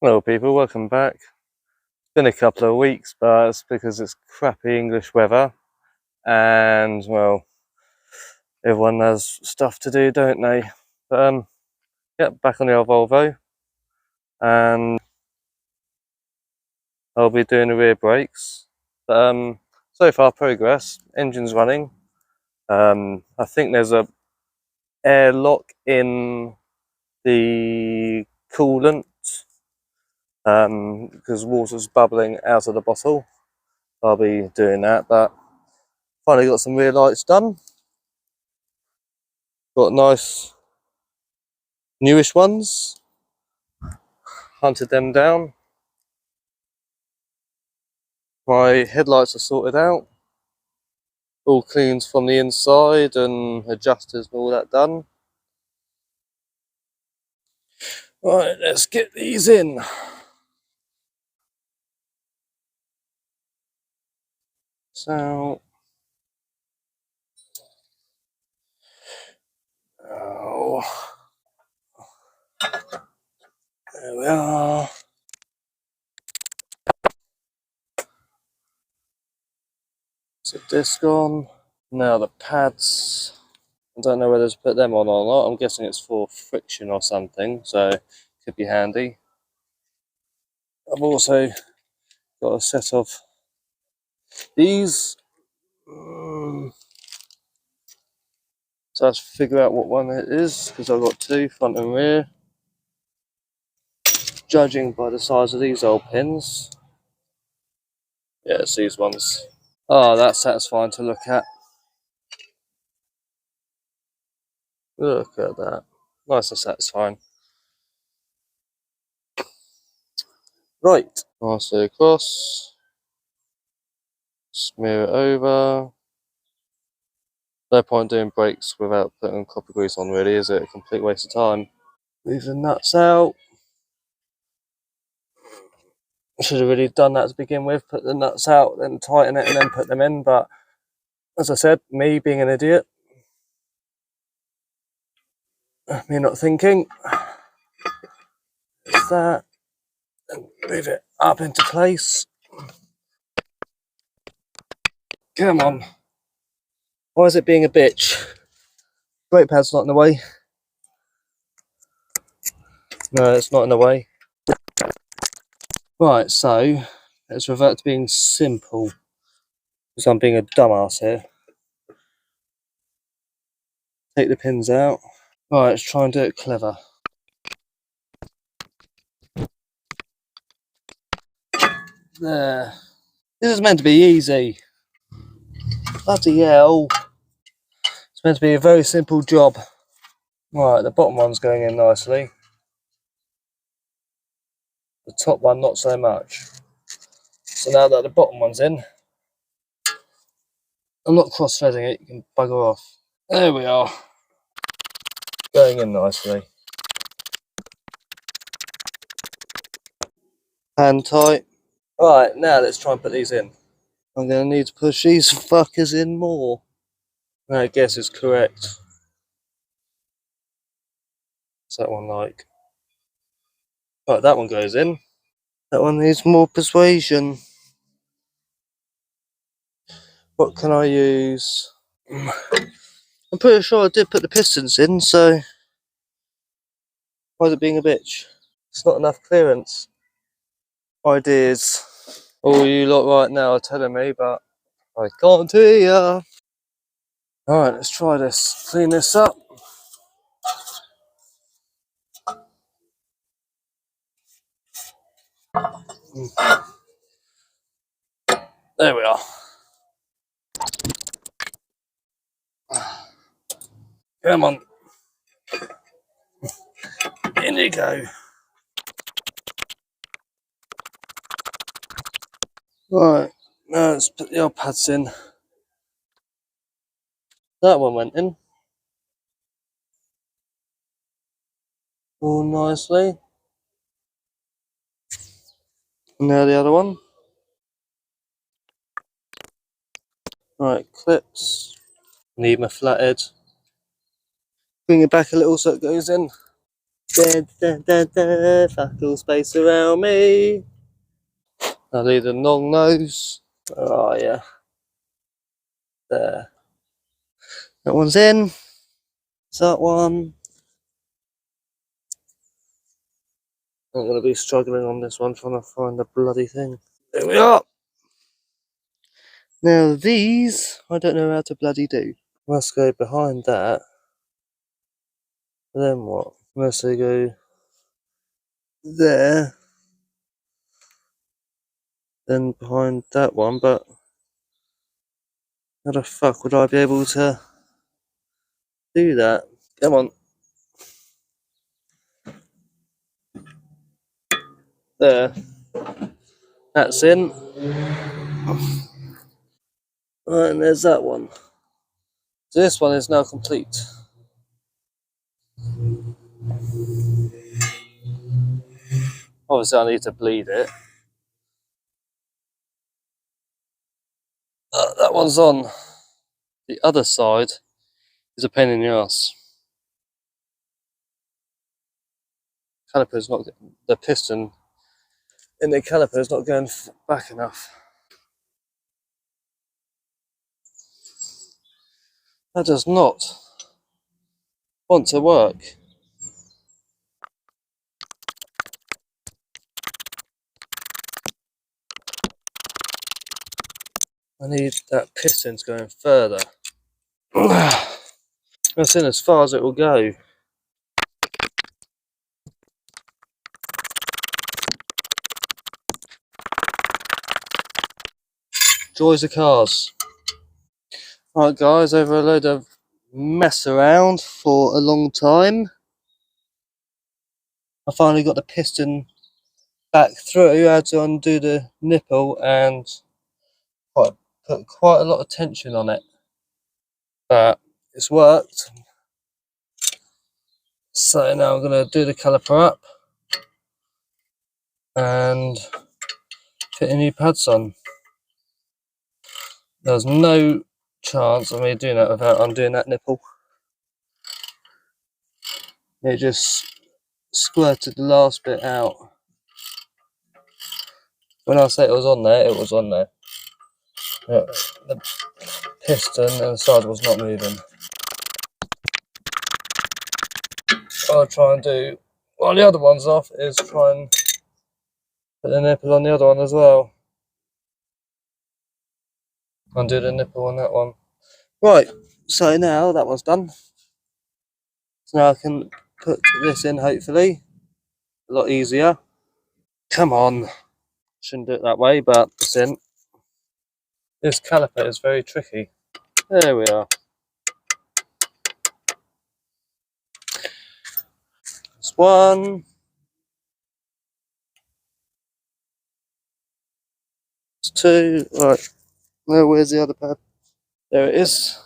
Hello people, welcome back. It's been a couple of weeks, but it's because it's crappy English weather and, well, everyone has stuff to do, don't they? But yeah, back on the old Volvo, and I'll be doing the rear brakes. But so far progress, engine's running. I think there's a airlock in the coolant because water's bubbling out of the bottle. I'll be doing that, but finally got some rear lights done. Got nice newish ones. Hunted them down. My headlights are sorted out. All cleaned from the inside and adjusters and all that done. Right, let's get these in. So, oh, there we are. So disc on. Now the pads. I don't know whether to put them on or not. I'm guessing it's for friction or something, so it could be handy. I've also got a set of these. So I have to figure out what one it is because I've got two, front and rear. Judging by the size of these old pins. Yeah, it's these ones. Oh, that's satisfying to look at. Look at that. Nice and satisfying. Right. Nicely across. Smear it over. No point doing brakes without putting copper grease on, really, is it? A complete waste of time. Leave the nuts out. Should have really done that to begin with. Put the nuts out, then tighten it, and then put them in. But as I said, me being an idiot, me not thinking, is that, and move it up into place. Come on. Why is it being a bitch? Brake pad's not in the way. No, it's not in the way. Right, so let's revert to being simple. Because I'm being a dumbass here. Take the pins out. Right, let's try and do it clever. There. This is meant to be easy. Bloody hell. It's meant to be a very simple job. Right, the bottom one's going in nicely. The top one, not so much. So now that the bottom one's in, I'm not cross-threading it, you can bugger off. There we are. Going in nicely. Hand tight. Right, now let's try and put these in. I'm going to need to push these fuckers in more. I guess is correct. What's that one like? Right, that one goes in. That one needs more persuasion. What can I use? I'm pretty sure I did put the pistons in, so why is it being a bitch? It's not enough clearance. Ideas. All you lot right now are telling me, but I can't hear ya. Alright, let's try this. Clean this up. There we are. Come on. In you go. Right, now let's put the old pads in. That one went in. All nicely. And now the other one. Right, clips. Need my flathead. Bring it back a little so it goes in. Fuck all space around me. I need a long nose. Where are you? There. That one's in. Is that one? I'm going to be struggling on this one trying to find the bloody thing. There we are. Now these, I don't know how to bloody do. Must go behind that. Then what? Unless they go there, then behind that one, but how the fuck would I be able to do that? Come on. There. That's in. Right, and there's that one. So this one is now complete. Obviously I need to bleed it. That one's on. The other side is a pain in the ass. Caliper's not, the piston in the caliper is not going back enough. That does not want to work. I need that piston going further. That's in as far as it will go. Joys of cars. Right guys, over a load of mess around for a long time, I finally got the piston back through. I had to undo the nipple and put quite a lot of tension on it, but it's worked. So now I'm going to do the caliper up and fit a new pads on. There's no chance of me doing that without undoing that nipple. It just squirted the last bit out. When I say it was on there, it was on there. The piston and the side was not moving. What I'll try and do while the other one's off is try and put the nipple on the other one as well. Undo the nipple on that one. Right, so now that one's done. So now I can put this in hopefully. A lot easier. Come on. Shouldn't do it that way, but it's in. This caliper is very tricky. There we are. That's one. It's two. Right. Now where's the other pad? There it is.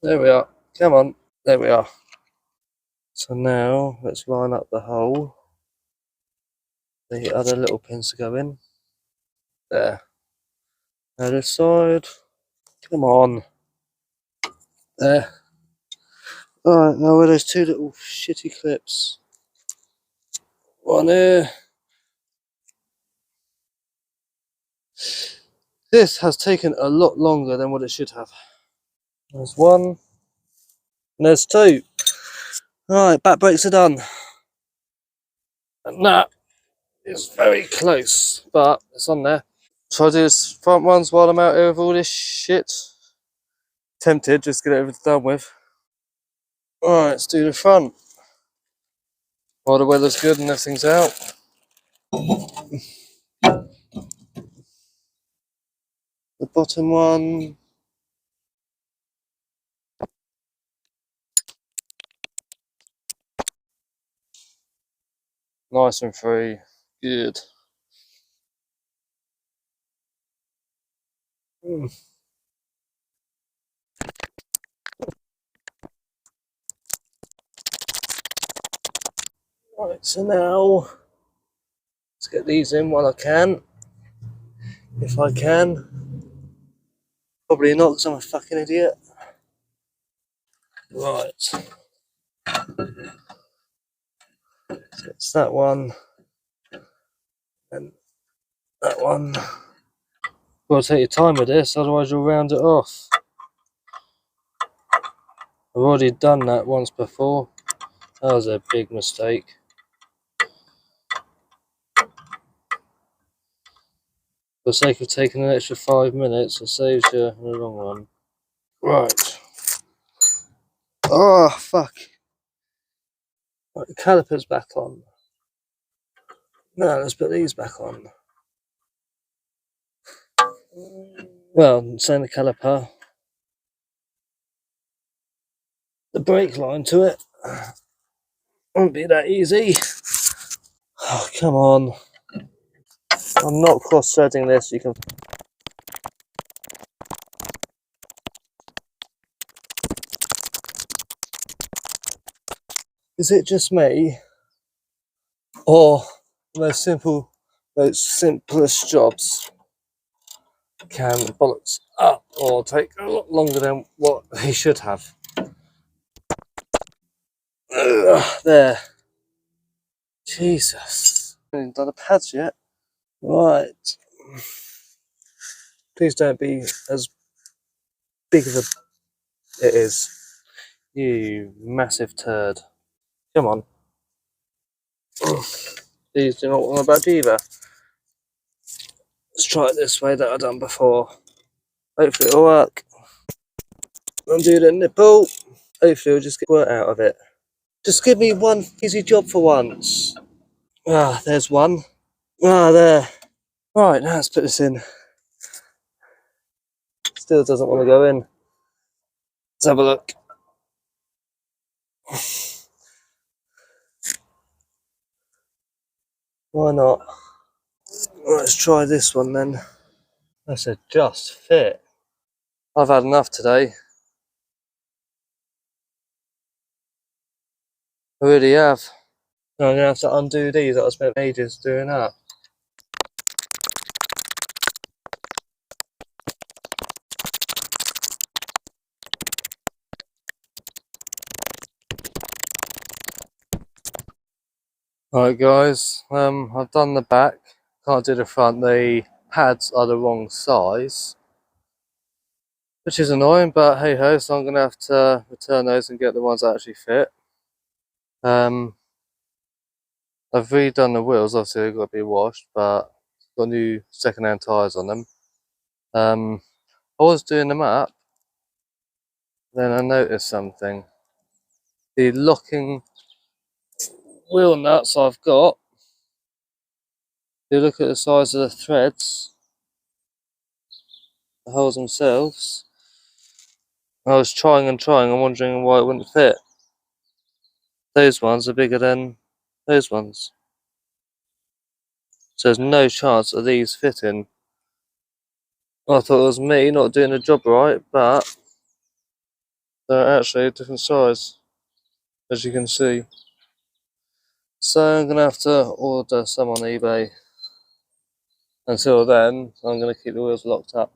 There we are. Come on. There we are. So now let's line up the hole. The other little pins to go in. There. Now this side. Come on. There. Alright, now where those two little shitty clips. One here. This has taken a lot longer than what it should have. There's one. And there's two. Alright, back brakes are done. And that is very close, but it's on there. So I do this front ones while I'm out here with all this shit. Tempted, just get it done with. Alright, let's do the front. While the weather's good and everything's out. The bottom one. Nice and free. Good. Right, so now Let's get these in while I can. If I can. Probably not because I'm a fucking idiot. Right. So it's that one. And that one. Gotta take your time with this, otherwise you'll round it off. I've already done that once before. That was a big mistake. For the sake of taking an extra 5 minutes, it saves you in the long run. Right. Oh, fuck. Right, the calipers back on. Now let's put these back on. Well, same the caliper. The brake line to it. Won't be that easy. Oh, come on. I'm not cross-threading this, you can... Is it just me? Or the most simplest jobs can bollocks up or take a lot longer than what they should have. There. Jesus. I haven't done the pads yet. Right. Please don't be as big as it is. You massive turd. Come on. These do not want to budge either. Let's try it this way that I've done before. Hopefully it'll work. Undo the nipple. Hopefully we'll just get work out of it. Just give me one easy job for once. Ah, there's one. Ah, there. Right, now let's put this in. Still doesn't want to go in. Let's have a look. Why not? Let's try this one then. That's a just fit. I've had enough today. I really have. I'm going to have to undo these that I spent ages doing up. Right guys, I've done the back, can't do the front. The pads are the wrong size, which is annoying, but hey ho, so I'm going to have to return those and get the ones that actually fit. I've redone the wheels, obviously they've got to be washed, but got new second-hand tyres on them. I was doing them up, then I noticed something. The locking wheel nuts I've got, if you look at the size of the threads, the holes themselves, I was trying and trying and wondering why it wouldn't fit. Those ones are bigger than those ones. So there's no chance of these fitting. I thought it was me not doing the job right, but they're actually a different size, as you can see. So I'm going to have to order some on eBay. Until then, I'm going to keep the wheels locked up.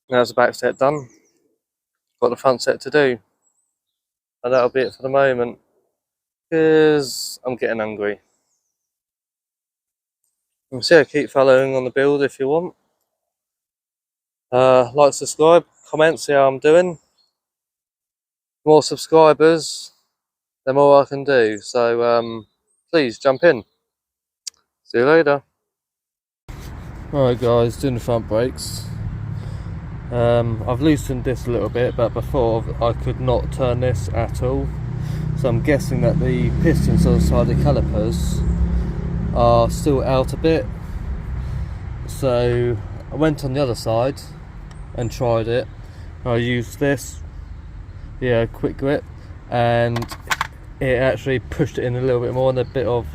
Now there's the back set done. Got the front set to do. And that'll be it for the moment. Because I'm getting hungry. So keep following on the build if you want. Like, subscribe, comment, see how I'm doing. More subscribers, the more I can do. So please jump in. See you later. Alright guys, doing the front brakes. I've loosened this a little bit, but before I could not turn this at all. So I'm guessing that the pistons on the side of the calipers are still out a bit. So I went on the other side and tried it. I used this, quick grip, and it actually pushed it in a little bit more, and a bit of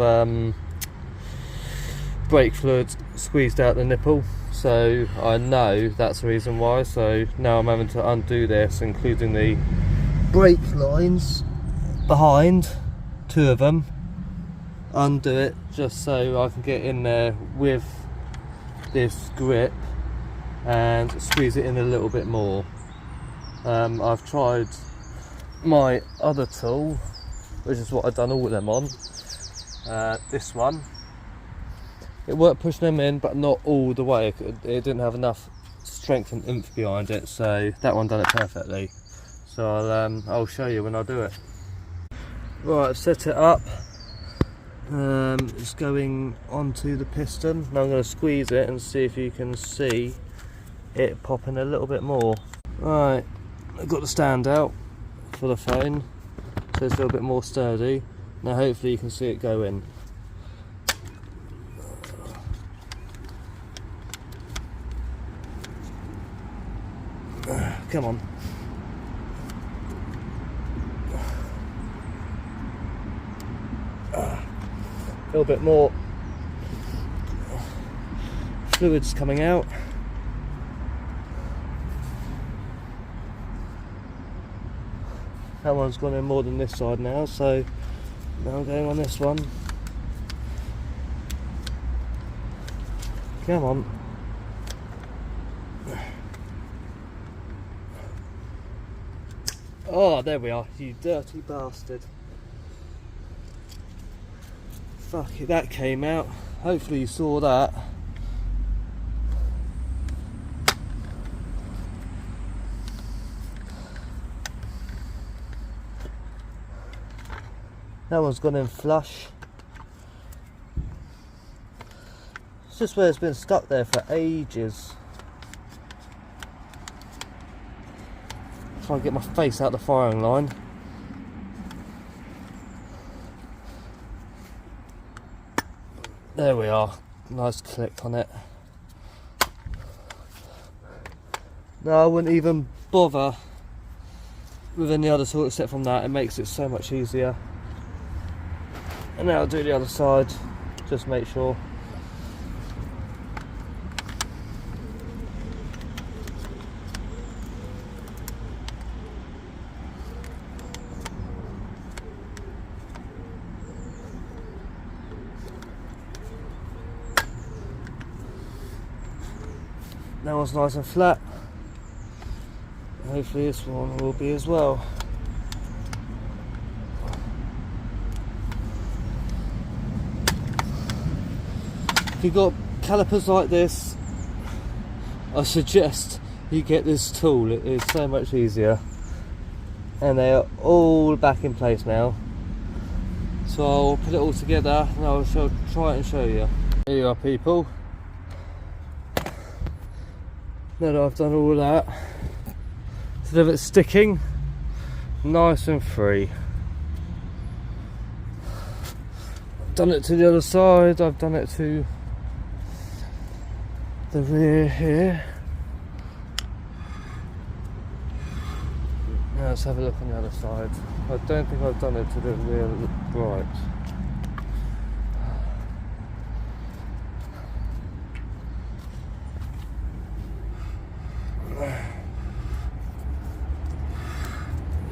brake fluid squeezed out the nipple. So I know that's the reason why. So now I'm having to undo this, including the brake lines behind, 2 of them. undo it just so I can get in there with this grip and squeeze it in a little bit more. I've tried my other tool, which is what I've done all of them on, this one. It worked pushing them in, but not all the way. It didn't have enough strength and oomph behind it, so that one done it perfectly. So I'll show you when I do it. Right, I've set it up. It's going onto the piston. Now I'm going to squeeze it and see if you can see it popping a little bit more. Right, I've got the stand out for the phone, so it's a little bit more sturdy. Now hopefully you can see it go in. Come on. A little bit more fluids coming out. That one's gone in more than this side now, so now I'm going on this one. Come on. Oh, there we are, you dirty bastard. Fuck it, that came out. Hopefully you saw that. That one's gone in flush. It's just where it's been stuck there for ages. Try and get my face out the firing line. There we are, nice click on it. No, I wouldn't even bother with any other tool except from that. It makes it so much easier. And now I'll do the other side, just make sure. That one's nice and flat. Hopefully this one will be as well. If you've got calipers like this, I suggest you get this tool. It is so much easier. And they are all back in place now. So I'll put it all together and I'll try it and show you. Here you are, people. Now that I've done all of that, instead of it sticking, nice and free. I've done it to the other side, I've done it to the rear here. Now let's have a look on the other side. I don't think I've done it to the rear right.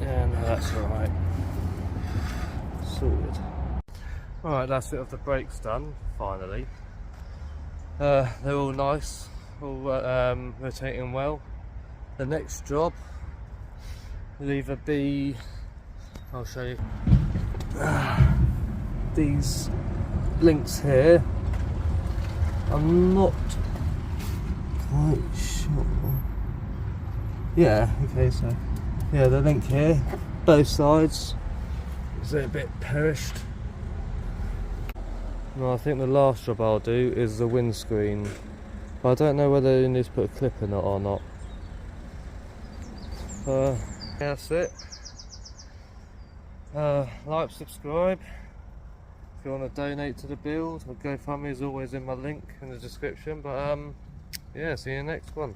Yeah, no, that's alright. Sorted. Alright, that's it of the brakes done, finally. They're all nice, all rotating well. The next job will either be, I'll show you, these links here. I'm not quite sure. Yeah, okay, so yeah, the link here, both sides, is a bit perished. No, I think the last job I'll do is the windscreen, but I don't know whether you need to put a clip in it or not. That's it. Like, subscribe. If you want to donate to the build, my GoFundMe is always in my link in the description. But yeah, see you next one.